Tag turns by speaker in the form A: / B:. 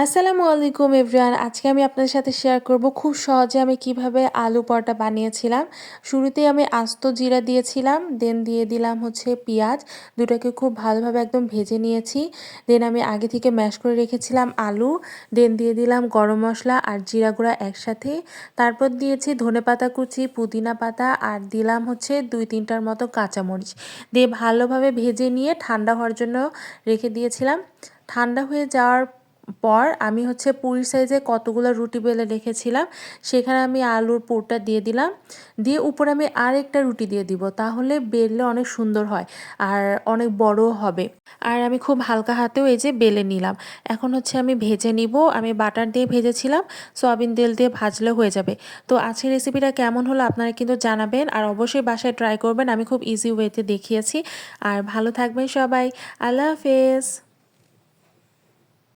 A: আসসালামু আলাইকুম এভরিওয়ান। আজকে আমি আপনাদের সাথে শেয়ার করব খুব সহজে আমি কিভাবে আলু পরোটা বানিয়েছিলাম। শুরুতেই আমি আস্ত জিরা দিয়েছিলাম, দেন দিয়ে দিলাম হচ্ছে পেঁয়াজ। দুটাকে খুব ভালোভাবে একদম ভেজে নিয়েছি। দেন আমি আগে থেকে ম্যাশ করে রেখেছিলাম আলু, দেন দিয়ে দিলাম গরম মশলা আর জিরা গুঁড়া একসাথে। তারপর দিয়েছি ধনেপাতা কুচি, পুদিনা পাতা আর দিলাম হচ্ছে 2-3টার মতো কাঁচামরিচ। দিয়ে ভালোভাবে ভেজে নিয়ে ঠান্ডা হওয়ার জন্য রেখে দিয়েছিলাম। ঠান্ডা হয়ে যাওয়ার পর আমি হচ্ছে পুরি সাইজে কতগুলো রুটি বেলে রেখেছিলাম, সেখানে আমি আলুর পুরটা দিয়ে দিলাম। দিয়ে উপরে আমি আরেকটা রুটি দিয়ে দিব, তাহলে বেললে অনেক সুন্দর হয় আর অনেক বড়ও হবে। আর আমি খুব হালকা হাতেও এই যে বেলে নিলাম। এখন হচ্ছে আমি ভেজে নিব। আমি বাটার দিয়ে ভেজেছিলাম, সয়াবিন তেল দিয়ে ভাজলে হয়ে যাবে। তো আজকের রেসিপিটা কেমন হলো আপনারা কিন্তু জানাবেন, আর অবশ্যই বাসায় ট্রাই করবেন। আমি খুব ইজি ওয়েতে দেখিয়েছি। আর ভালো থাকবেন সবাই। আল্লাহ হাফেজ।